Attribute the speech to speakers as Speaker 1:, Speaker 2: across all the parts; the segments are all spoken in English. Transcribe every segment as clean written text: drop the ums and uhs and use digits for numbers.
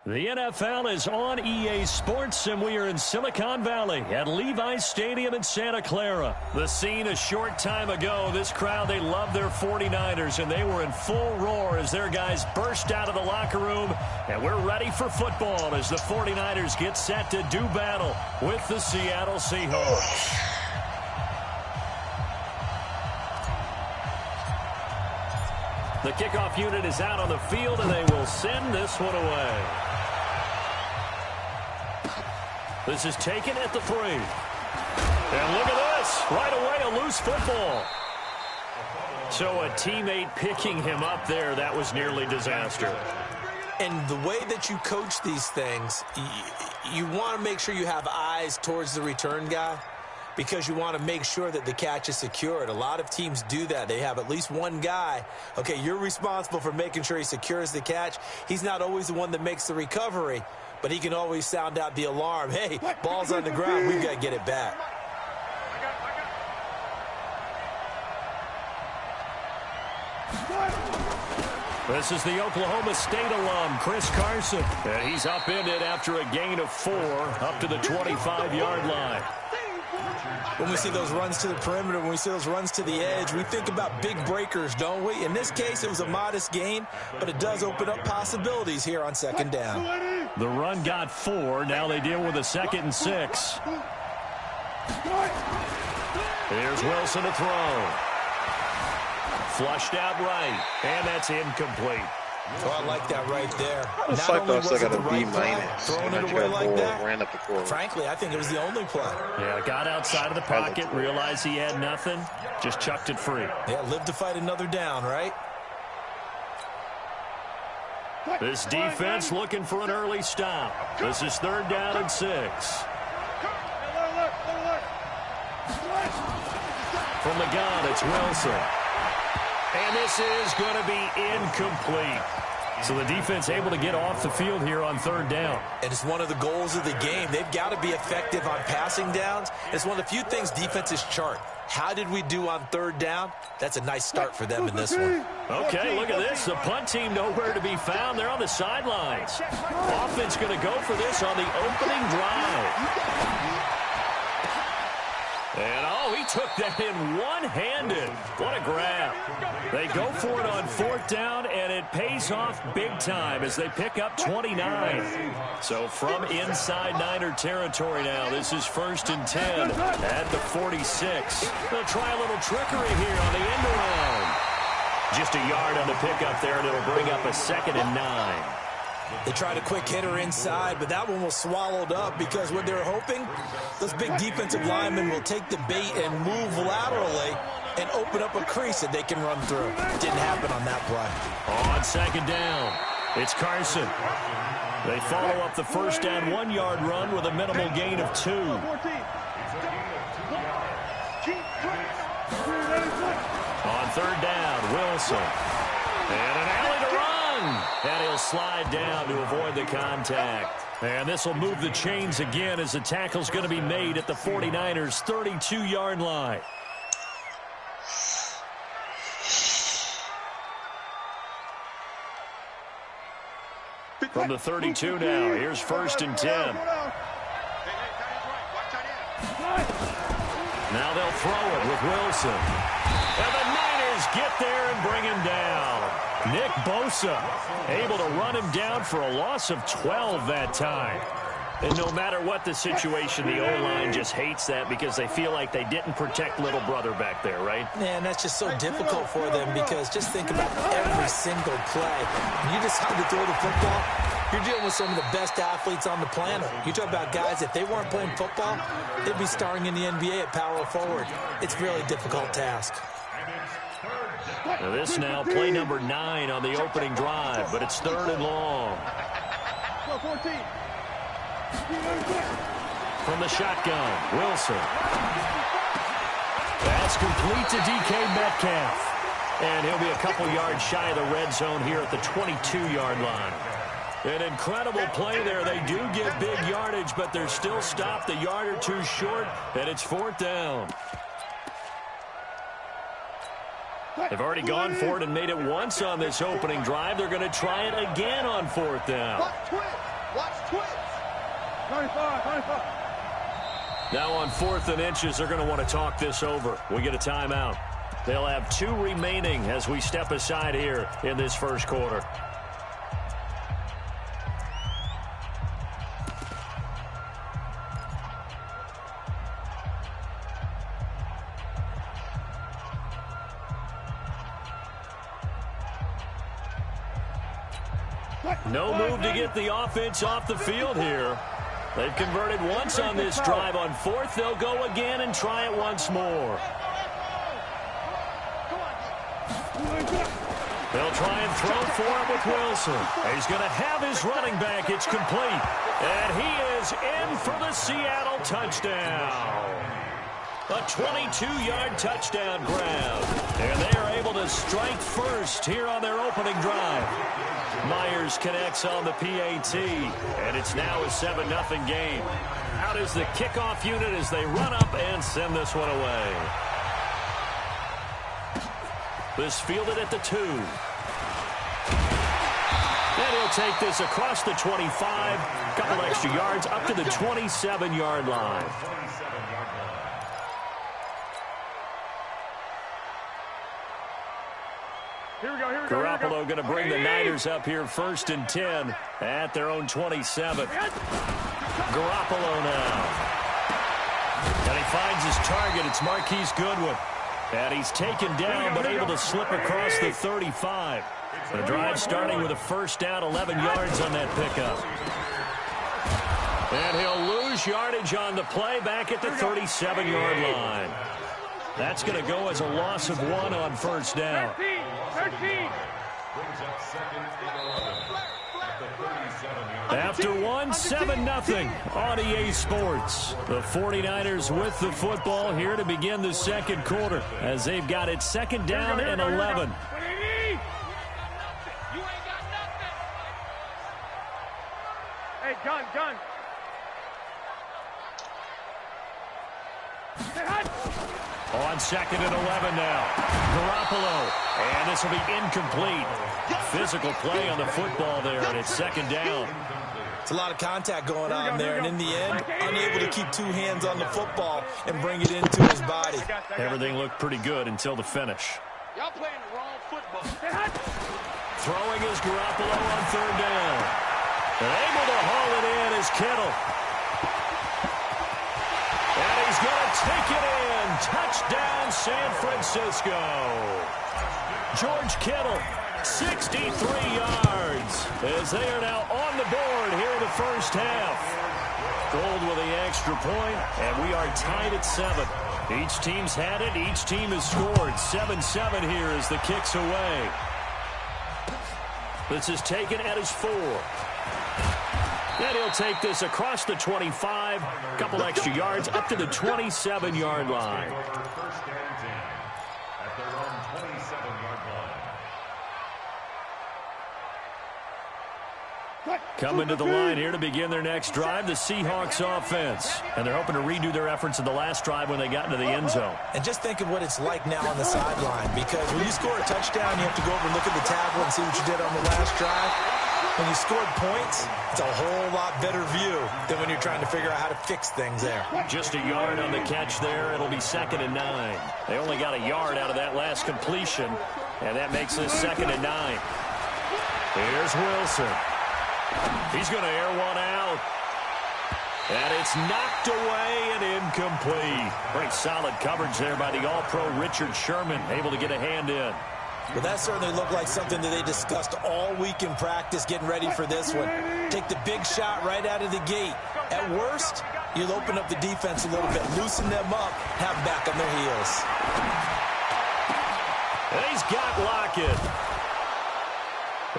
Speaker 1: The NFL is on EA Sports, and we are in Silicon Valley at Levi's Stadium in Santa Clara. The scene a short time ago, this crowd, they love their 49ers, and they were in full roar as their guys burst out of the locker room. And we're ready for football as the 49ers get set to do battle with the Seattle Seahawks. The kickoff unit is out on the field, and they will send this one away. This is taken at the 3. And look at this. Right away, a loose football. So a teammate picking him up there, that was nearly disaster.
Speaker 2: And the way that you coach these things, you want to make sure you have eyes towards the return guy because you want to make sure that the catch is secured. A lot of teams do that. They have at least one guy. Okay, you're responsible for making sure he secures the catch. He's not always the one that makes the recovery, but he can always sound out the alarm. Hey, ball's on the ground. We've got to get it back.
Speaker 1: This is the Oklahoma State alum, Chris Carson. And he's upended after a gain of 4 up to the 25-yard line.
Speaker 2: When we see those runs to the perimeter, when we see those runs to the edge, we think about big breakers, don't we? In this case, it was a modest gain, but it does open up possibilities here on second down.
Speaker 1: The run got 4. Now they deal with a 2nd and 6. Here's Wilson to throw. Flushed out right, and that's incomplete.
Speaker 2: Oh, I like that right there.
Speaker 3: I just like those that got a B minus.
Speaker 2: Throwing it away like that.
Speaker 3: Ran up the court.
Speaker 2: Frankly, I think it was the only play.
Speaker 1: Yeah, got outside of the pocket, realized he had nothing, just chucked it free.
Speaker 2: Yeah, live to fight another down, right?
Speaker 1: This defense looking for an early stop. This is 3rd down and 6. From the gun, it's Wilson. And this is going to be incomplete. So the defense able to get off the field here on 3rd down.
Speaker 2: And it's one of the goals of the game. They've got to be effective on passing downs. It's one of the few things defenses chart. How did we do on 3rd down? That's a nice start for them in this one.
Speaker 1: Okay, look at this. The punt team nowhere to be found. They're on the sidelines. Offense going to go for this on the opening drive. And, he took that in one-handed. What a grab. They go for it on 4th down, and it pays off big time as they pick up 29. So from inside Niner territory now, this is 1st and 10 at the 46. They'll try a little trickery here on the end around. Just a yard on the pickup there, and it'll bring up a 2nd and 9.
Speaker 2: They tried a quick hitter inside, but that one was swallowed up because what they're hoping, those big defensive linemen will take the bait and move laterally and open up a crease that they can run through. Didn't happen on that play.
Speaker 1: On 2nd down, it's Carson. They follow up the 1st down 1-yard run with a minimal gain of 2. On 3rd down, Wilson. And an alley to run. And he'll slide down to avoid the contact. And this will move the chains again as the tackle's going to be made at the 49ers' 32-yard line. From the 32 now, here's 1st and 10. Now they'll throw it with Wilson. And the Niners get there and bring him down. Nick Bosa able to run him down for a loss of 12 that time. And no matter what the situation, the O-line just hates that because they feel like they didn't protect little brother back there, right?
Speaker 2: Man, that's just so difficult for them because just think about every single play. When you decide to throw the football, you're dealing with some of the best athletes on the planet. You talk about guys, if they weren't playing football, they'd be starring in the NBA at power forward. It's a really difficult task.
Speaker 1: Now this now play number 9 on the opening drive, but it's 3rd and long. From the shotgun, Wilson. That's complete to DK Metcalf. And he'll be a couple yards shy of the red zone here at the 22-yard line. An incredible play there. They do get big yardage, but they're still stopped a yard or two short, and it's 4th down. They've already gone for it and made it once on this opening drive. They're going to try it again on 4th down. Now on 4th and inches, they're going to want to talk this over. We get a timeout. They'll have 2 remaining as we step aside here in this first quarter. No move to get the offense off the field here. They've converted once on this drive. On 4th, they'll go again and try it once more. They'll try and throw for it with Wilson. He's going to have his running back. It's complete. And he is in for the Seattle touchdown. A 22-yard touchdown grab. And they are able to strike first here on their opening drive. Myers connects on the PAT, and it's now a 7-0 game. Out is the kickoff unit as they run up and send this one away. This fielded at the 2. And he'll take this across the 25. Couple extra yards up to the 27-yard line. Garoppolo going to bring the Niners up here 1st and 10 at their own 27. Garoppolo now. And he finds his target. It's Marquise Goodwin. And he's taken down but able to slip across the 35. The drive starting with a first down, 11 yards on that pickup. And he'll lose yardage on the play back at the 37-yard line. That's going to go as a loss of 1 on first down. 13. After 1, 7-0 on EA Sports. The 49ers with the football here to begin the second quarter as they've got it 2nd down and 11.
Speaker 4: Hey, gun.
Speaker 1: On 2nd and 11 now. Garoppolo. And this will be incomplete. Physical play on the football there, and it's 2nd down.
Speaker 2: It's a lot of contact going on there, and in the end, unable to keep 2 hands on the football and bring it into his body.
Speaker 1: Everything looked pretty good until the finish.
Speaker 4: Y'all playing the wrong football.
Speaker 1: Throwing is Garoppolo on 3rd down. And able to haul it in is Kittle. And he's going to take it in. Touchdown, San Francisco. George Kittle, 63 yards, as they are now on the board here in the first half. Gold with the extra point, and we are tied at 7. Each team's had it. Each team has scored. 7-7 here as the kick's away. This is taken at his 4. And he'll take this across the 25. Couple extra yards up to the 27-yard line. Coming to the line here to begin their next drive, the Seahawks offense. And they're hoping to redo their efforts in the last drive when they got into the end zone.
Speaker 2: And just think of what it's like now on the sideline, because when you score a touchdown, you have to go over and look at the tackle and see what you did on the last drive. When you scored points, it's a whole lot better view than when you're trying to figure out how to fix things there.
Speaker 1: Just a yard on the catch there. It'll be 2nd and 9. They only got a yard out of that last completion, and that makes this 2nd and 9. Here's Wilson. He's going to air one out. And it's knocked away and incomplete. Pretty solid coverage there by the All-Pro Richard Sherman, able to get a hand in.
Speaker 2: Well, that certainly looked like something that they discussed all week in practice, getting ready for this one. Take the big shot right out of the gate. At worst, you'll open up the defense a little bit, loosen them up, have them back on their heels.
Speaker 1: And he's got Lockett.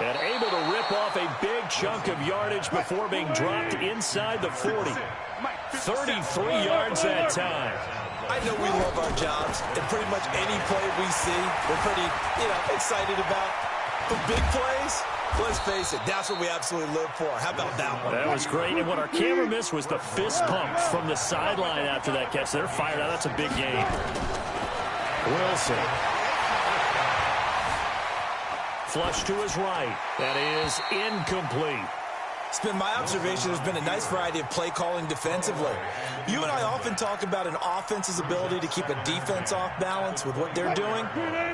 Speaker 1: And able to rip off a big chunk of yardage before being dropped inside the 40. 33 yards that time.
Speaker 2: I know we love our jobs, and pretty much any play we see, we're pretty, excited about. The big plays, let's face it, that's what we absolutely live for. How about that one?
Speaker 1: That was great, and what our camera missed was the fist pump from the sideline after that catch. They're fired out. That's a big game. Wilson. Flush to his right. That is incomplete.
Speaker 2: It's been my observation there's been a nice variety of play calling defensively. You and I often talk about an offense's ability to keep a defense off balance with what they're doing.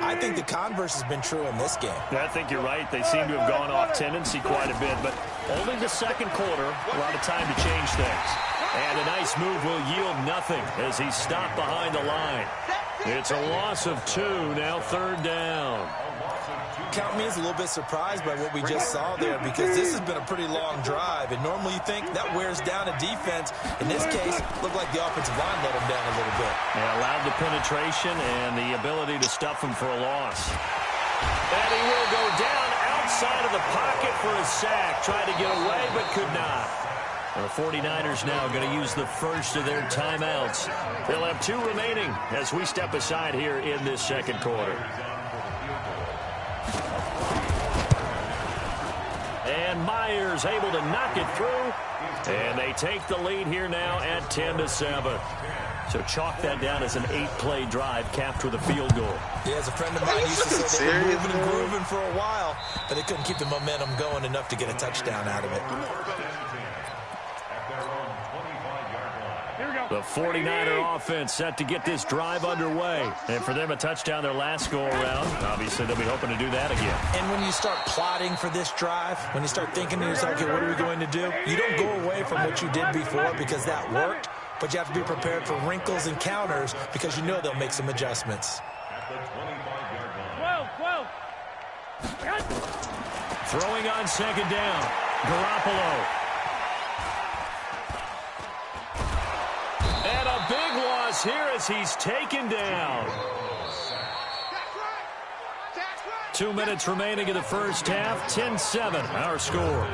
Speaker 2: I think the converse has been true in this game.
Speaker 1: I think you're right. They seem to have gone off tendency quite a bit, but only the second quarter, a lot of time to change things. And a nice move will yield nothing as he's stopped behind the line. It's a loss of 2, now 3rd down.
Speaker 2: Count me as a little bit surprised by what we just saw there, because this has been a pretty long drive, and normally you think that wears down a defense. In this case, it looked like the offensive line let him down a little bit.
Speaker 1: Yeah, allowed the penetration and the ability to stuff him for a loss. And he will go down outside of the pocket for a sack. Tried to get away, but could not. The 49ers now going to use the first of their timeouts. They'll have 2 remaining as we step aside here in this second quarter. And Myers able to knock it through. And they take the lead here now at 10-7. So chalk that down as an 8-play drive capped with a field goal.
Speaker 2: Yeah, as a friend of mine used to say, they were moving and grooving for a while, but they couldn't keep the momentum going enough to get a touchdown out of it.
Speaker 1: The 49er offense set to get this drive underway. And for them, a touchdown their last go-around. Obviously, they'll be hoping to do that again.
Speaker 2: And when you start plotting for this drive, when you start thinking to yourself, okay, what are we going to do? You don't go away from what you did before because that worked, but you have to be prepared for wrinkles and counters because you know they'll make some adjustments.
Speaker 4: 12.
Speaker 1: Throwing on 2nd down, Garoppolo. And a big loss here as he's taken down. 2 minutes remaining in the first half. 10-7, our score.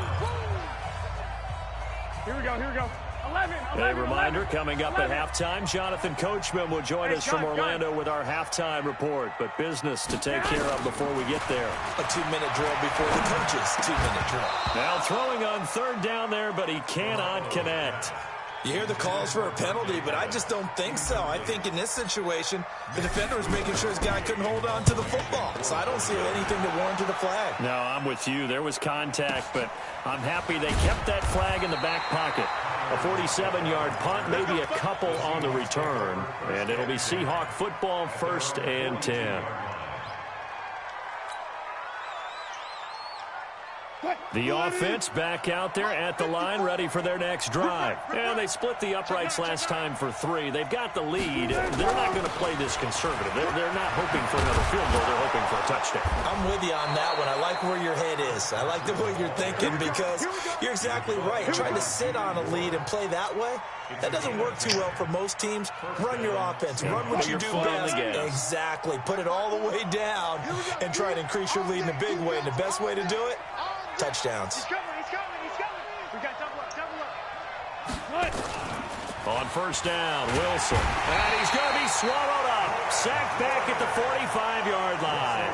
Speaker 4: Here we go. 11.
Speaker 1: A reminder, coming up at halftime, Jonathan Coachman will join us from Orlando with our halftime report. But business to take care of before we get there.
Speaker 2: A 2-minute drill before the coach's 2-minute drill.
Speaker 1: Now throwing on 3rd down there, but he cannot connect.
Speaker 2: You hear the calls for a penalty, but I just don't think so. I think in this situation, the defender was making sure his guy couldn't hold on to the football. So I don't see anything that warranted a flag.
Speaker 1: No, I'm with you. There was contact, but I'm happy they kept that flag in the back pocket. A 47-yard punt, maybe a couple on the return. And it'll be Seahawk football, 1st and 10. The offense back out there at the line, ready for their next drive. And they split the uprights last time for 3. They've got the lead. They're not going to play this conservative. They're not hoping for another field goal. They're hoping for a touchdown.
Speaker 2: I'm with you on that one. I like where your head is. I like the way you're thinking because you're exactly right. Trying to sit on a lead and play that way, that doesn't work too well for most teams. Run your offense. Run what you do best. Exactly. Put it all the way down and try to increase your lead in a big way. And the best way to do it, touchdowns.
Speaker 4: He's coming. We got double up.
Speaker 1: On 1st down, Wilson. And he's going to be swallowed up. Sacked back at the 45-yard line.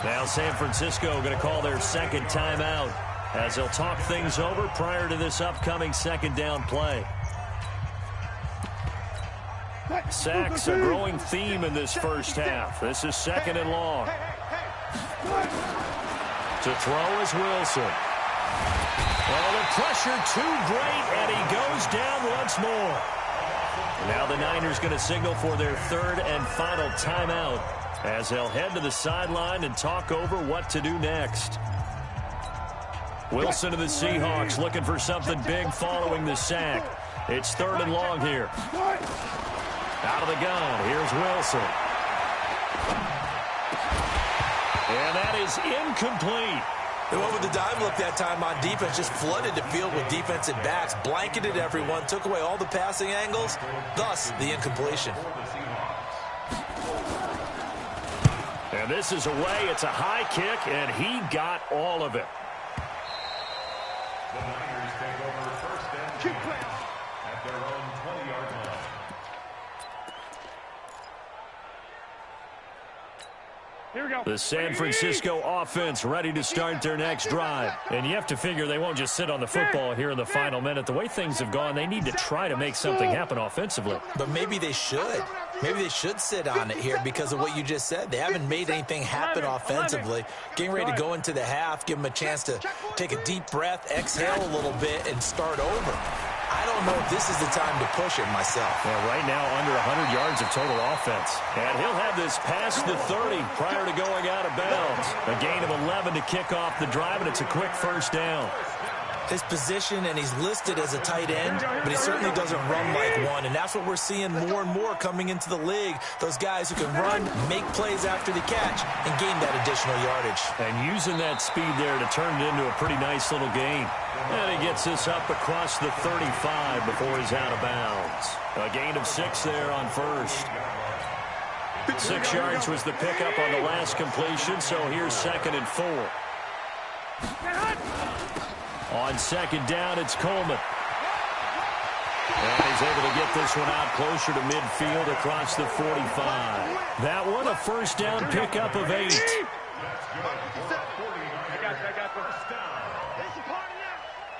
Speaker 1: Now San Francisco going to call their 2nd timeout as they'll talk things over prior to this upcoming 2nd down play. Sacks a growing theme in this first half. This is 2nd and long. To throw is Wilson. Well, the pressure too great, and he goes down once more. Now the Niners going to signal for their 3rd and final timeout as they'll head to the sideline and talk over what to do next. Wilson to the Seahawks looking for something big following the sack. It's 3rd and long here. Out of the gun, here's Wilson. And that is incomplete.
Speaker 2: They went with the dime look that time on defense, just flooded the field with defensive backs, blanketed everyone, took away all the passing angles, thus the incompletion.
Speaker 1: And this is away. It's a high kick, and he got all of it.
Speaker 5: The Niners take over 1st and 10 at their own 20-yard line.
Speaker 4: Here we go.
Speaker 1: The San Francisco offense ready to start their next drive. And you have to figure they won't just sit on the football here in the final minute. The way things have gone, they need to try to make something happen offensively.
Speaker 2: But maybe they should. Maybe they should sit on it here because of what you just said. They haven't made anything happen offensively. Getting ready to go into the half, give them a chance to take a deep breath, exhale a little bit, and start over. I don't know if this is the time to push it myself.
Speaker 1: Yeah, right now under 100 yards of total offense. And he'll have this past the 30 prior to going out of bounds. A gain of 11 to kick off the drive, and it's a quick first down.
Speaker 2: His position, and he's listed as a tight end, but he certainly doesn't run like one, and that's what we're seeing more and more coming into the league. Those guys who can run, make plays after the catch, and gain that additional yardage.
Speaker 1: And using that speed there to turn it into a pretty nice little gain. And he gets this up across the 35 before he's out of bounds. A gain of 6 there on first. 6 yards was the pickup on the last completion, so here's 2nd and 4. On 2nd down, it's Coleman. And he's able to get this one out closer to midfield across the 45. That one, a first down pickup of 8.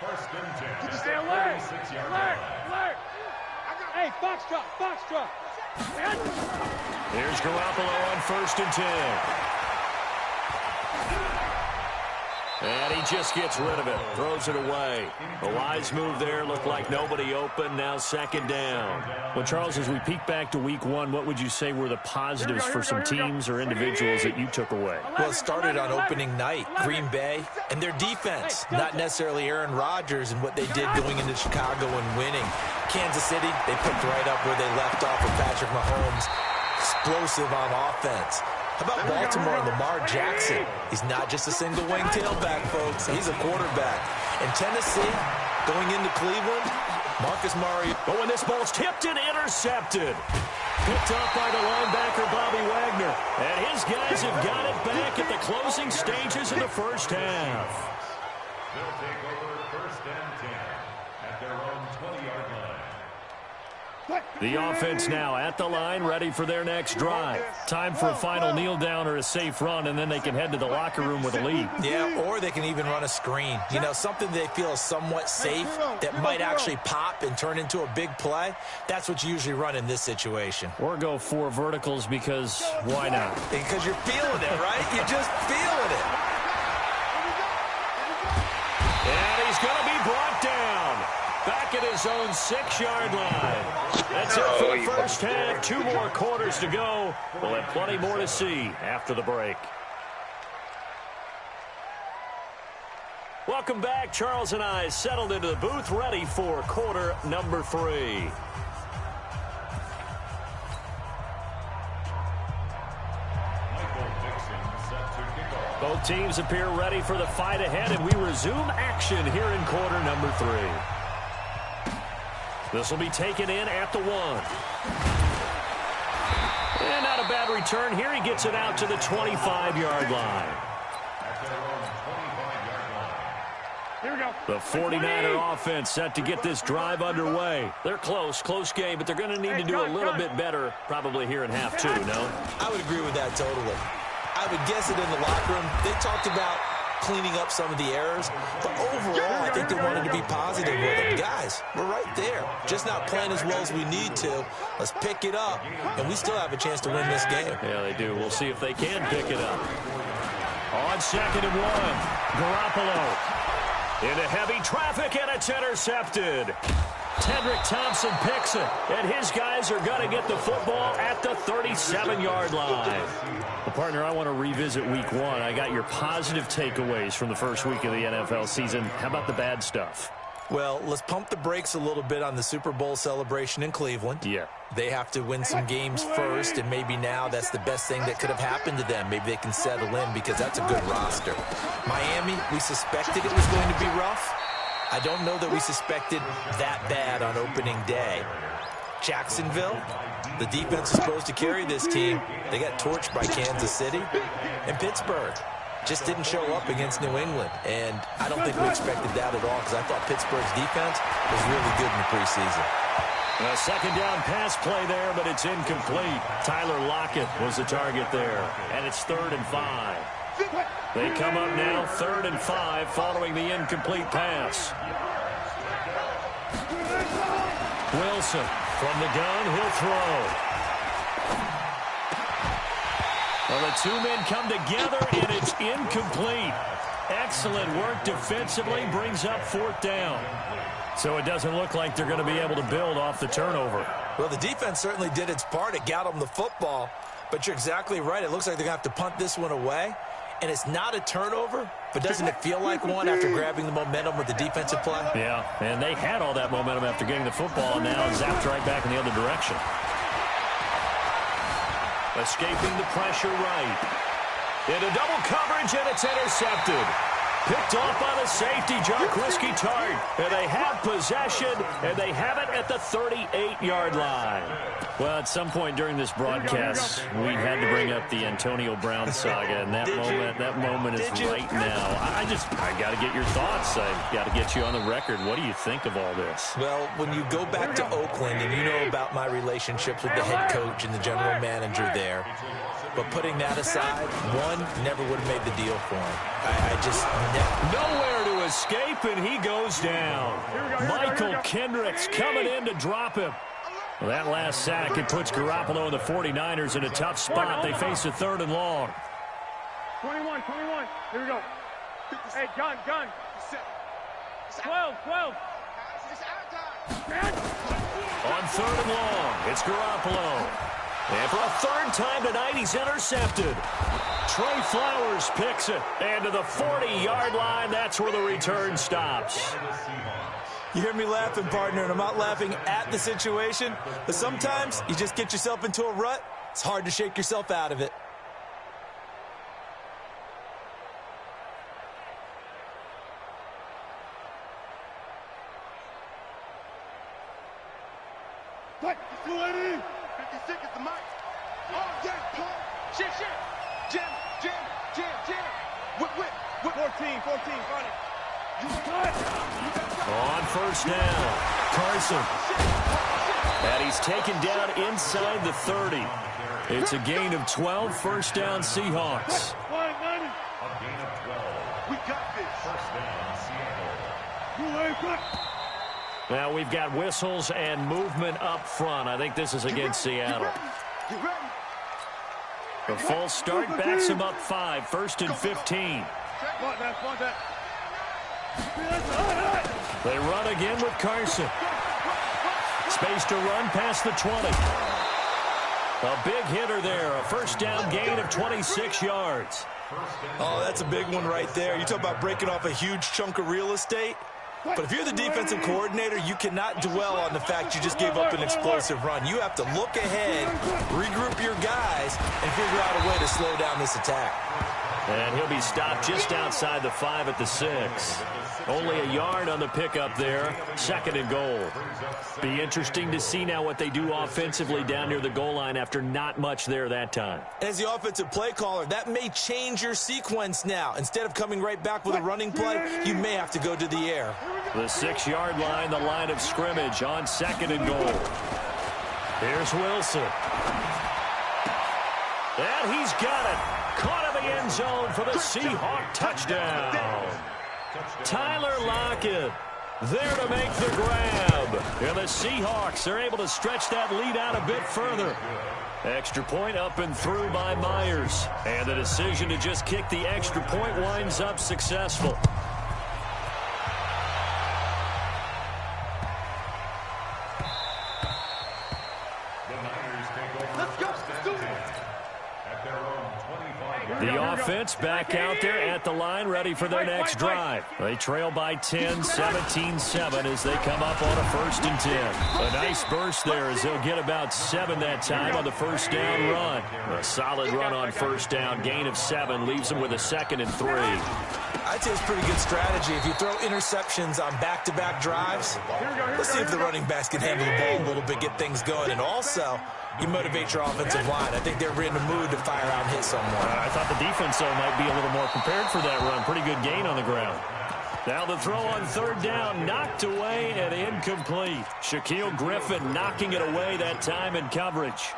Speaker 5: First and 10.
Speaker 4: Stay alert. Alert. Hey, box drop.
Speaker 1: Here's Garoppolo on 1st and 10. And he just gets rid of it, throws it away. A wise move there, looked like nobody open, now 2nd down. Well, Charles, as we peek back to week 1, what would you say were the positives for some teams or individuals that you took away?
Speaker 2: Well, it started on opening night, Green Bay, and their defense, not necessarily Aaron Rodgers and what they did going into Chicago and winning. Kansas City, they picked right up where they left off with Patrick Mahomes, explosive on offense. How about Baltimore and Lamar Jackson? He's not just a single-wing tailback, folks. He's a quarterback. And Tennessee, going into Cleveland, Marcus Mariota.
Speaker 1: But when this ball's tipped and intercepted. Picked up by the linebacker, Bobby Wagner. And his guys have got it back at the closing stages of the first half.
Speaker 5: They'll take over 1st and 10 at their own 20-yard line.
Speaker 1: The offense now at the line, ready for their next drive. Time for a final kneel down or a safe run, and then they can head to the locker room with a lead.
Speaker 2: Yeah, or they can even run a screen. You know, something they feel is somewhat safe that might actually pop and turn into a big play. That's what you usually run in this situation.
Speaker 1: Or go 4 verticals because why not?
Speaker 2: Because you're feeling it, right? You're just feeling it.
Speaker 1: And he's going to be brought down. Back at his own 6-yard line. That's it for the first half. 2 more quarters to go. We'll have plenty more to see after the break. Welcome back. Charles and I settled into the booth, ready for quarter number 3. Both teams appear ready for the fight ahead, and we resume action here in quarter number 3. This will be taken in at the 1. And not a bad return here. He gets it out to the 25-yard line.
Speaker 4: Here we go.
Speaker 1: The 49er offense set to get this drive underway. They're close game, but they're going to need to do a little bit better probably here in half 2, no?
Speaker 2: I would agree with that totally. I would guess it in the locker room. They talked about cleaning up some of the errors, but overall, I think they wanted to be positive with them. Guys, we're right there. Just not playing as well as we need to. Let's pick it up, and we still have a chance to win this game.
Speaker 1: Yeah, they do. We'll see if they can pick it up. On 2nd and 1, Garoppolo into heavy traffic, and it's intercepted. Tedrick Thompson picks it, and his guys are going to get the football at the 37-yard line. Well, partner, I want to revisit week 1. I got your positive takeaways from the first week of the NFL season. How about the bad stuff?
Speaker 2: Well, let's pump the brakes a little bit on the Super Bowl celebration in Cleveland.
Speaker 1: Yeah.
Speaker 2: They have to win some games first, and maybe now that's the best thing that could have happened to them. Maybe they can settle in because that's a good roster. Miami, we suspected it was going to be rough. I don't know that we suspected that bad on opening day. Jacksonville, the defense is supposed to carry this team. They got torched by Kansas City. And Pittsburgh just didn't show up against New England. And I don't think we expected that at all because I thought Pittsburgh's defense was really good in the preseason.
Speaker 1: A second down pass play there, but it's incomplete. Tyler Lockett was the target there, and it's 3rd and 5. They come up now 3rd and 5 following the incomplete pass. Wilson from the gun, he'll throw. Well, the two men come together, and it's incomplete. Excellent work defensively, brings up 4th down. So it doesn't look like they're going to be able to build off the turnover.
Speaker 2: Well, the defense certainly did its part. It got them the football. But you're exactly right. It looks like they're going to have to punt this one away. And it's not a turnover, but doesn't it feel like one after grabbing the momentum with the defensive play?
Speaker 1: Yeah, and they had all that momentum after getting the football, and now zapped right back in the other direction. Escaping the pressure right. Into double coverage, and it's intercepted. Picked off by the safety, Jaquiski Tartt. And they have possession, and they have it at the 38-yard line. Well, at some point during this broadcast, we had to bring up the Antonio Brown saga, and that moment is right now. I got to get your thoughts. I got to get you on the record. What do you think of all this?
Speaker 2: Well, when you go back to Oakland, and you know about my relationships with the head coach and the general manager there, but putting that aside, one never would have made the deal for him. I just
Speaker 1: nowhere to escape, and he goes down. Michael Kendricks coming in to drop him. Well, that last sack, it puts Garoppolo and the 49ers in a tough spot. They face a 3rd and long.
Speaker 4: 21. Here we go. Hey, gun. 12.
Speaker 1: On 3rd and long, it's Garoppolo. And for a 3rd time tonight, he's intercepted. Trey Flowers picks it. And to the 40-yard line, that's where the return stops.
Speaker 2: You hear me laughing, partner, and I'm not laughing at the situation, but sometimes you just get yourself into a rut. It's hard to shake yourself out of it.
Speaker 4: What? 56 is the mic. Oh, yeah, Paul. Shit. Jam. Whip. 14, run it.
Speaker 1: On 1st down, Carson. And he's taken down inside the 30. It's a gain of 12, 1st down Seahawks.
Speaker 5: A gain of 12.
Speaker 4: We got this.
Speaker 5: 1st down, Seattle.
Speaker 1: Now we've got whistles and movement up front. I think this is against Seattle. The false start backs him up 5, 1st and 15. They run again with Carson. Space to run past the 20. A big hitter there. A 1st down gain of 26 yards.
Speaker 2: Oh, that's a big one right there. You talk about breaking off a huge chunk of real estate. But if you're the defensive coordinator, you cannot dwell on the fact you just gave up an explosive run. You have to look ahead, regroup your guys, and figure out a way to slow down this attack.
Speaker 1: And he'll be stopped just outside the 5 at the 6. Only a yard on the pickup there. 2nd and goal. Be interesting to see now what they do offensively down near the goal line after not much there that time.
Speaker 2: As the offensive play caller, that may change your sequence now. Instead of coming right back with a running play, you may have to go to the air.
Speaker 1: The 6-yard line, the line of scrimmage on 2nd and goal. Here's Wilson. And he's got it. Caught in the end zone for the Seahawk touchdown. Tyler Lockett there to make the grab. And the Seahawks are able to stretch that lead out a bit further. Extra point up and through by Myers. And the decision to just kick the extra point winds up successful. The offense back out there at the line, ready for their next drive. They trail by 10, 17-7 as they come up on a 1st and 10. A nice burst there as they'll get about 7 that time on the 1st down run. A solid run on 1st down, gain of 7, leaves them with a 2nd and 3.
Speaker 2: I'd say it's pretty good strategy. If you throw interceptions on back-to-back drives, let's see if the running backs can handle the ball a little bit, get things going. And also, you motivate your offensive line. I think they're in the mood to fire out and hit someone.
Speaker 1: I thought the defense, though, might be a little more prepared for that run. Pretty good gain on the ground. Now the throw on third down, knocked away and incomplete. Shaquill Griffin knocking it away that time in coverage.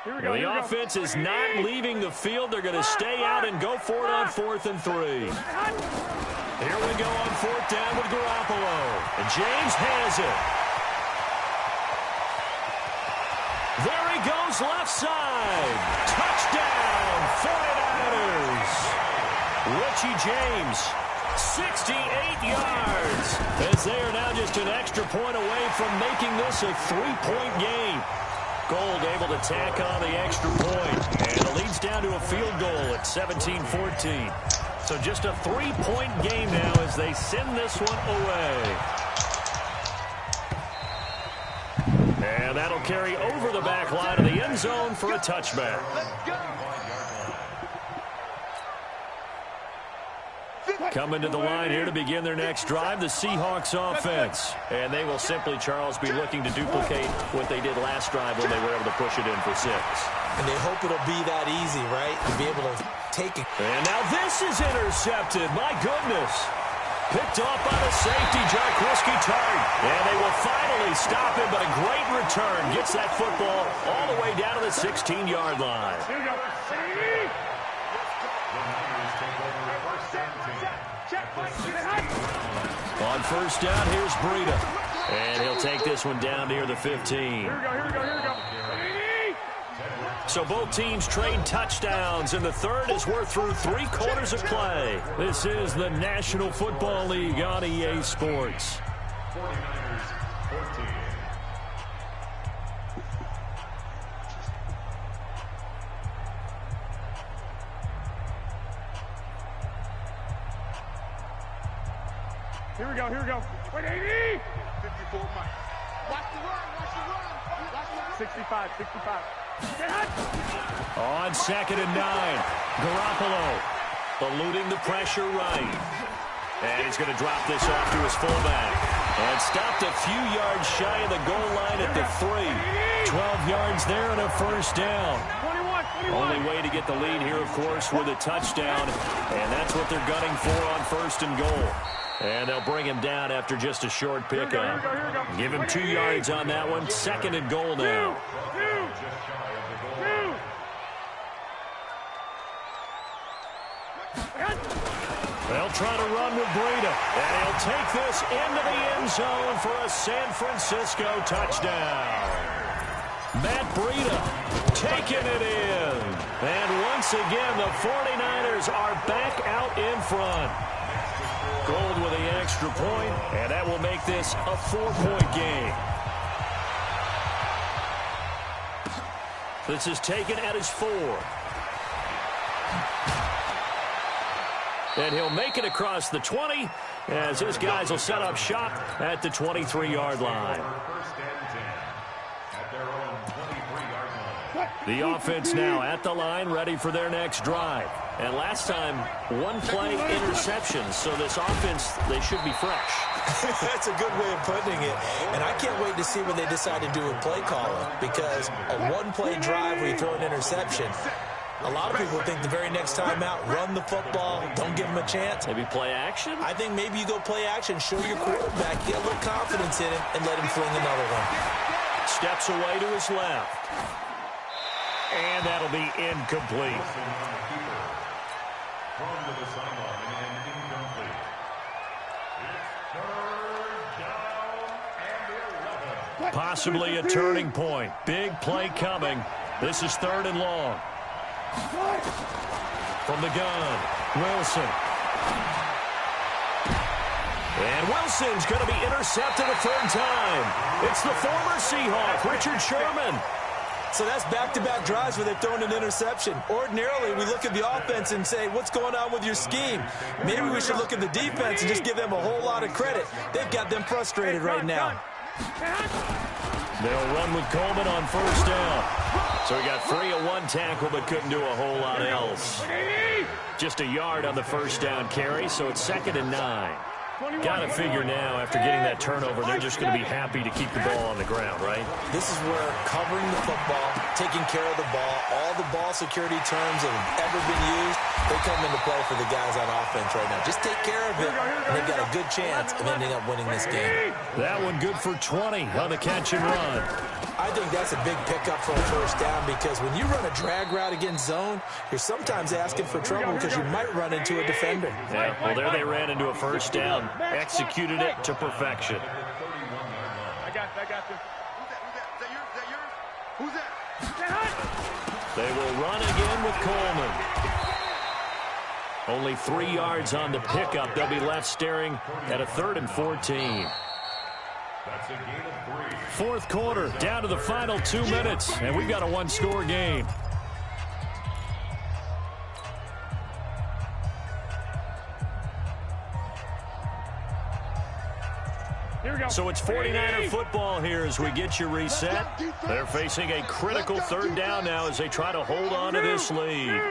Speaker 1: The offense is not leaving the field. They're going to stay out and go for it on 4th and 3. Here we go on 4th down with Garoppolo. And James has it. There he goes left side. Touchdown, 49ers. Richie James, 68 yards. As they are now just an extra point away from making this a 3-point game. Gold able to tack on the extra point. And it leads down to a field goal at 17-14. So just a 3-point game now as they send this one away. And that'll carry over the back line of the end zone for a touchback. Coming to the line here to begin their next drive, the Seahawks offense. And they will simply, Charles, be looking to duplicate what they did last drive when they were able to push it in for 6.
Speaker 2: And they hope it'll be that easy, right? To be able to take it.
Speaker 1: And now this is intercepted. My goodness. Picked off by the safety, Jarquiski Tartt. And they will finally stop him, but a great return. Gets that football all the way down to the 16-yard line. On first down, here's Breida. And he'll take this one down near the 15. Here we go. So both teams trade touchdowns, and the third as we're through 3 quarters of play. This is the National Football League on EA Sports.
Speaker 5: 49ers 14.
Speaker 6: Here we go. Wait, 80!
Speaker 4: 54, Mike. Watch the run.
Speaker 6: 65.
Speaker 1: On 2nd and 9, Garoppolo eluding the pressure right. And he's going to drop this off to his fullback. And stopped a few yards shy of the goal line at the 3. 12 yards there and a first down.
Speaker 6: 21.
Speaker 1: Only way to get the lead here, of course, with a touchdown. And that's what they're gunning for on 1st and goal. And they'll bring him down after just a short pickup.
Speaker 6: Here we go.
Speaker 1: Give him 2 yards on that one. 2nd and goal now. They'll try to run with Breida. And he'll take this into the end zone for a San Francisco touchdown. Matt Breida taking it in. And once again, the 49ers are back out in front. Gold with the extra point, and that will make this a 4-point game. This is taken at his 4. And he'll make it across the 20 as his guys will set up shop at the 23-yard line.
Speaker 5: First and 10 at their own 23-yard line.
Speaker 1: The offense now at the line, ready for their next drive. And last time, 1 play interceptions. So this offense, they should be fresh.
Speaker 2: That's a good way of putting it. And I can't wait to see what they decide to do with play calling. Because a 1-play drive where you throw an interception, a lot of people think the very next time out, run the football, don't give them a chance.
Speaker 1: Maybe play action?
Speaker 2: I think maybe you go play action, show your quarterback, get a little confidence in him, and let him fling another one.
Speaker 1: Steps away to his left. And that'll be incomplete.
Speaker 5: Thrown to the sideline and incomplete. It's 3rd down and 11.
Speaker 1: Possibly a turning point. Big play coming. This is 3rd and long. From the gun, Wilson. And Wilson's going to be intercepted a 3rd time. It's the former Seahawk, Richard Sherman.
Speaker 2: So that's back-to-back drives where they've thrown an interception. Ordinarily, we look at the offense and say, what's going on with your scheme? Maybe we should look at the defense and just give them a whole lot of credit. They've got them frustrated right now.
Speaker 1: They'll run with Coleman on 1st down. So he got free of 1 tackle but couldn't do a whole lot else. Just a yard on the 1st down carry, so it's 2nd and 9. Got to figure now, after getting that turnover, they're just going to be happy to keep the ball on the ground, right?
Speaker 2: This is where covering the football, taking care of the ball, all the ball security terms that have ever been used, they come into play for the guys on offense right now. Just take care of it, and they've got a good chance of ending up winning this game.
Speaker 1: That one good for 20 on the catch and run.
Speaker 2: I think that's a big pickup for a first down because when you run a drag route against zone, you're sometimes asking for trouble because you might run into a defender.
Speaker 1: Yeah, well, there they ran into a first down. Executed it to perfection.
Speaker 6: I got this.
Speaker 4: Who's that?
Speaker 1: They will run again with Coleman. Only 3 yards on the pickup. They'll be left staring at a 3rd and 14.
Speaker 5: That's a gain of 3.
Speaker 1: Fourth quarter, down to the final 2 minutes, and we've got a one-score game.
Speaker 6: Here we go.
Speaker 1: So it's 49er football here as we get you reset. They're facing a critical 3rd down now as they try to hold on to this lead.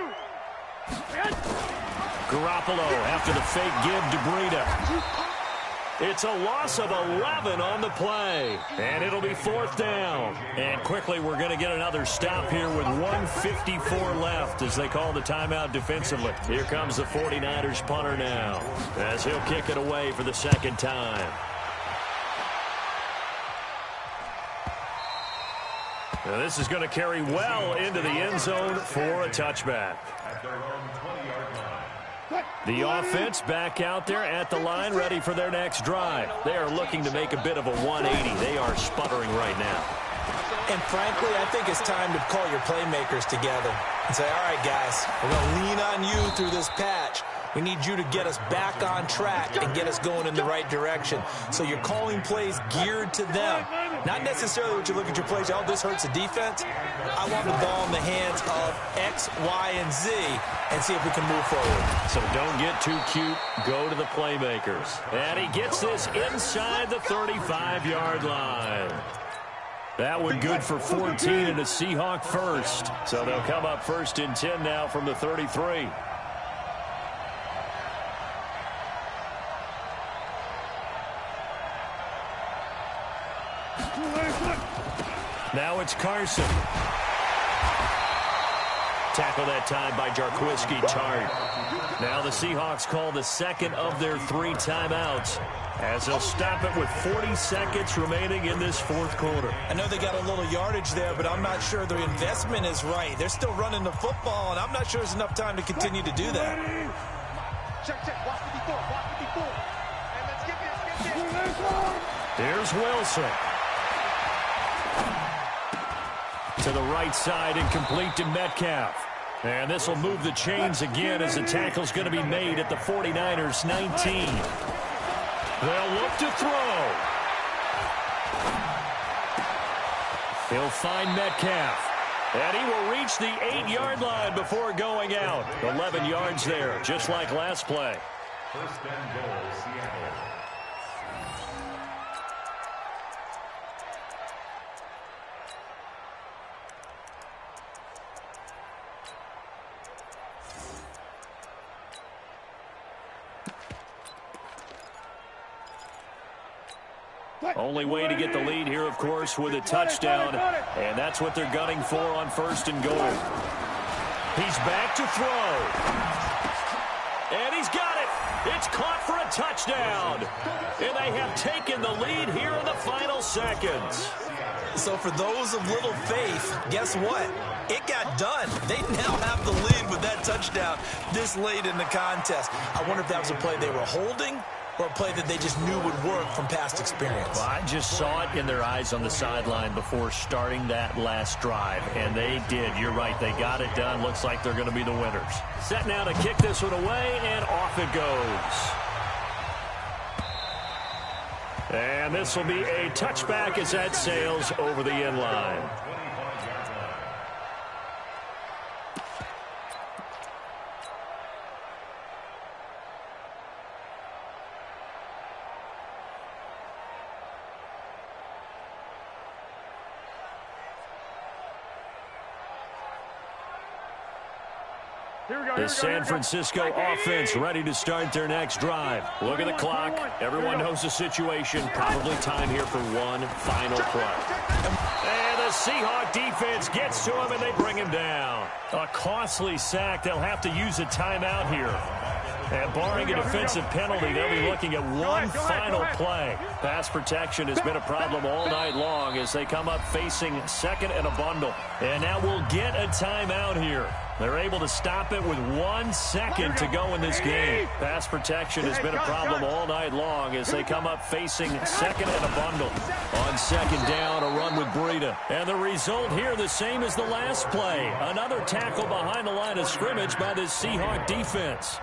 Speaker 1: Garoppolo after the fake give to Breida. It's a loss of 11 on the play, and it'll be 4th down. And quickly, we're going to get another stop here with 1:54 left as they call the timeout defensively. Here comes the 49ers punter now as he'll kick it away for the 2nd time. Now this is going to carry well into the end zone for a touchback.
Speaker 5: At their own 20-yard line.
Speaker 1: The offense back out there at the line, ready for their next drive. They are looking to make a bit of a 180. They are sputtering right now.
Speaker 2: And frankly, I think it's time to call your playmakers together and say, all right, guys, we're going to lean on you through this patch. We need you to get us back on track and get us going in the right direction. So you're calling plays geared to them. Not necessarily what you look at your plays, oh, this hurts the defense. I want the ball in the hands of X, Y, and Z and see if we can move forward.
Speaker 1: So don't get too cute. Go to the playmakers. And he gets this inside the 35-yard line. That one good for 14 and a Seahawk first. So they'll come up 1st and 10 now from the 33. Now it's Carson. Tackle that time by Jarquiski Tart. Now the Seahawks call the 2nd of their 3 timeouts as they'll stop it with 40 seconds remaining in this 4th quarter.
Speaker 2: I know they got a little yardage there, but I'm not sure their investment is right. They're still running the football, and I'm not sure there's enough time to continue to do that.
Speaker 4: Check. Watch 54. Hey, let's get this.
Speaker 1: Here's Wilson. To the right side and complete to Metcalf. And this will move the chains again as the tackle's going to be made at the 49ers 19. They'll look to throw. He'll find Metcalf. And he will reach the 8-yard line before going out. 11 yards there, just like last play.
Speaker 5: 1st and goal, Seattle.
Speaker 1: Only way to get the lead here, of course, with a touchdown. And that's what they're gunning for on 1st and goal. He's back to throw. And he's got it. It's caught for a touchdown. And they have taken the lead here in the final seconds.
Speaker 2: So for those of little faith, guess what? It got done. They now have the lead with that touchdown this late in the contest. I wonder if that was a play they were holding or a play that they just knew would work from past experience.
Speaker 1: Well, I just saw it in their eyes on the sideline before starting that last drive, and they did. You're right. They got it done. Looks like they're going to be the winners. Set now to kick this one away, and off it goes. And this will be a touchback as that sails over the end line. The San Francisco offense ready to start their next drive. Look at the clock. Everyone knows the situation. Probably time here for one final play. And the Seahawk defense gets to him, and they bring him down. A costly sack. They'll have to use a timeout here. And barring a defensive penalty, they'll be looking at one final play. Pass protection has been a problem all night long as they come up facing second and a bundle. And now we'll get a timeout here. They're able to stop it with 1 second to go in this game. Pass protection has been a problem all night long as they come up facing second and a bundle. On second down, a run with Breida. And the result here the same as the last play. Another tackle behind the line of scrimmage by this Seahawk defense.